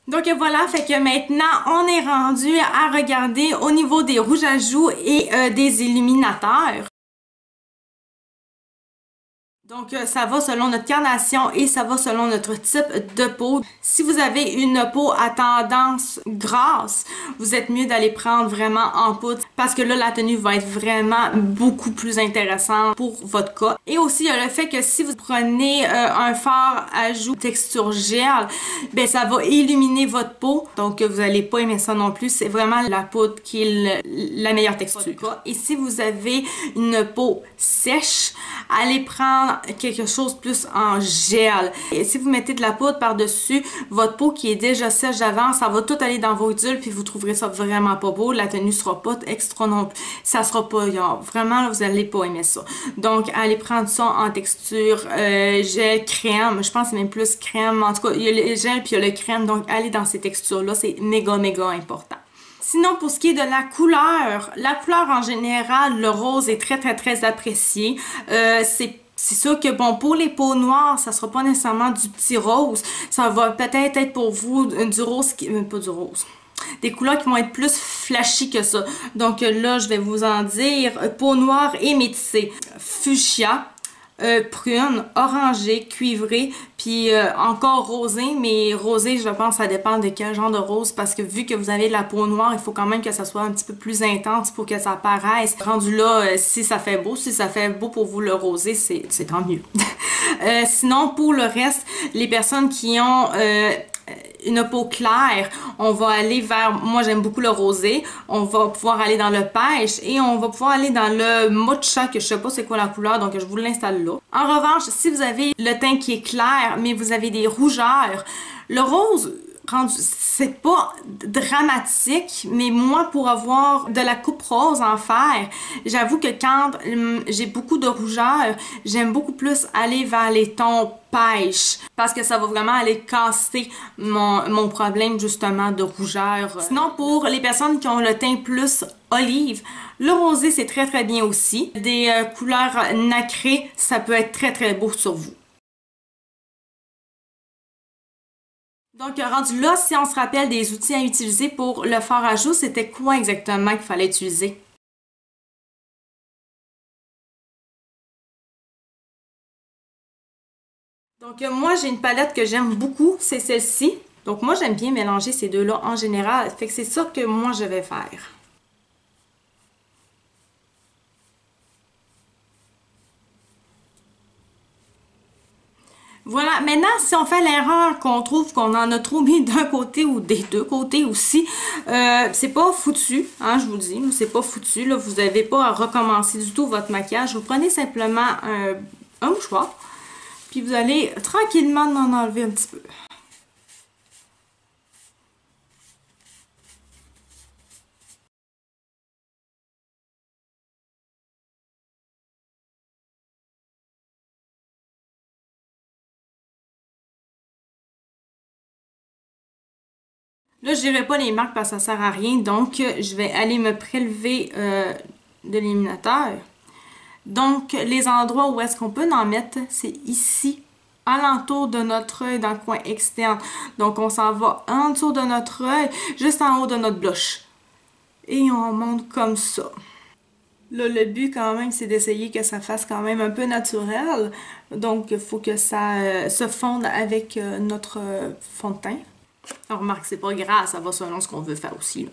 Donc voilà, fait que maintenant, on est rendu à regarder au niveau des rouges à joues et des illuminateurs. Donc, ça va selon notre carnation et ça va selon notre type de peau. Si vous avez une peau à tendance grasse, vous êtes mieux d'aller prendre vraiment en poudre parce que là, la tenue va être vraiment beaucoup plus intéressante pour votre cas. Et aussi, il y a le fait que si vous prenez un fard à joues texture gel, ben ça va illuminer votre peau. Donc, vous n'allez pas aimer ça non plus. C'est vraiment la poudre qui est la meilleure texture. Et si vous avez une peau sèche, allez prendre quelque chose plus en gel. Et si vous mettez de la poudre par-dessus votre peau qui est déjà sèche d'avant, ça va tout aller dans vos huiles puis vous trouverez ça vraiment pas beau. La tenue sera pas extra non plus. Ça sera pas vraiment, là, vous allez pas aimer ça. Donc, allez prendre ça en texture gel, crème. Je pense que c'est même plus crème. En tout cas, il y a le gel puis il y a le crème. Donc, allez dans ces textures-là. C'est méga important. Sinon, pour ce qui est de la couleur en général, le rose est très apprécié. C'est sûr que, bon, pour les peaux noires, ça sera pas nécessairement du petit rose. Ça va peut-être être pour vous du rose, pas du rose. Des couleurs qui vont être plus flashy que ça. Donc là, je vais vous en dire. Peau noire et métissée. Fuchsia. Prune, orangé, cuivré, puis encore rosé, mais rosé, je pense, ça dépend de quel genre de rose, parce que vu que vous avez de la peau noire, il faut quand même que ça soit un petit peu plus intense pour que ça paraisse. Rendu là, si ça fait beau pour vous le rosé, c'est tant mieux. Sinon, pour le reste, les personnes qui ont une peau claire, on va aller vers, moi j'aime beaucoup le rosé, on va pouvoir aller dans le pêche et on va pouvoir aller dans le matcha, que je sais pas c'est quoi la couleur, donc je vous l'installe là. En revanche, si vous avez le teint qui est clair, mais vous avez des rougeurs, le rose, c'est pas dramatique, mais moi, pour avoir de la coupe rose en fer, j'avoue que quand j'ai beaucoup de rougeur, j'aime beaucoup plus aller vers les tons pêche, parce que ça va vraiment aller casser mon problème justement de rougeur. Sinon, pour les personnes qui ont le teint plus olive, le rosé c'est très bien aussi. Des couleurs nacrées, ça peut être très beau sur vous. Donc, rendu là, si on se rappelle des outils à utiliser pour le fard à joues, c'était quoi exactement qu'il fallait utiliser? Donc, moi, j'ai une palette que j'aime beaucoup, c'est celle-ci. Donc, moi, j'aime bien mélanger ces deux-là en général. Fait que c'est ça que moi, je vais faire. Voilà, maintenant, si on fait l'erreur qu'on trouve qu'on en a trop mis d'un côté ou des deux côtés aussi, c'est pas foutu, hein, je vous dis, c'est pas foutu, là, vous n'avez pas à recommencer du tout votre maquillage. Vous prenez simplement un mouchoir, puis vous allez tranquillement en enlever un petit peu. Là, je dirais pas les marques parce que ça sert à rien, donc je vais aller me prélever de l'illuminateur. Donc, les endroits où est-ce qu'on peut en mettre, c'est ici, alentour de notre œil, dans le coin externe. Donc, on s'en va en dessous de notre œil, juste en haut de notre blush. Et on monte comme ça. Là, le but quand même, c'est d'essayer que ça fasse quand même un peu naturel. Donc, il faut que ça se fonde avec notre fond de teint. On remarque, c'est pas grave, ça va selon ce qu'on veut faire aussi, là.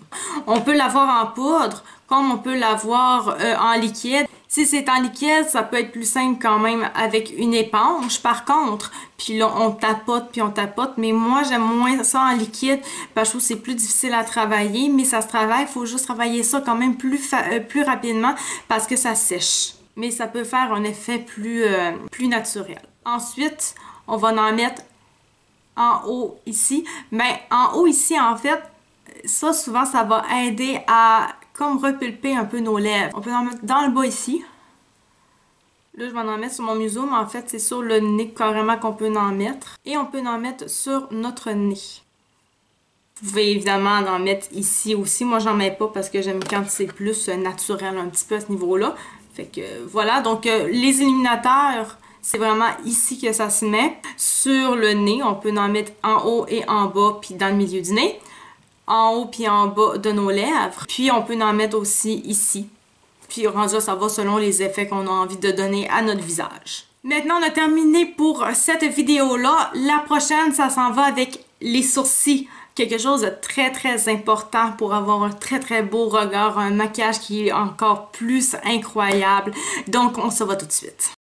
On peut l'avoir en poudre, comme on peut l'avoir en liquide. Si c'est en liquide, ça peut être plus simple quand même avec une éponge, par contre. Puis là, on tapote, mais moi, j'aime moins ça en liquide, parce que je trouve que c'est plus difficile à travailler, mais ça se travaille, il faut juste travailler ça quand même plus rapidement, parce que ça sèche. Mais ça peut faire un effet plus naturel. Ensuite, on va en mettre en haut ici, mais en haut ici en fait, ça souvent ça va aider à comme repulper un peu nos lèvres. On peut en mettre dans le bas ici. Là je vais en mettre sur mon museau, mais en fait c'est sur le nez carrément qu'on peut en mettre. Et on peut en mettre sur notre nez. Vous pouvez évidemment en mettre ici aussi. Moi j'en mets pas parce que j'aime quand c'est plus naturel un petit peu à ce niveau-là. Fait que voilà, donc les illuminateurs, C'est vraiment ici que ça se met. Sur le nez, on peut en mettre en haut et en bas, puis dans le milieu du nez. En haut puis en bas de nos lèvres. Puis on peut en mettre aussi ici. Puis rendu là, ça va selon les effets qu'on a envie de donner à notre visage. Maintenant, on a terminé pour cette vidéo-là. La prochaine, ça s'en va avec les sourcils. Quelque chose de très très important pour avoir un très très beau regard, un maquillage qui est encore plus incroyable. Donc, on se voit tout de suite.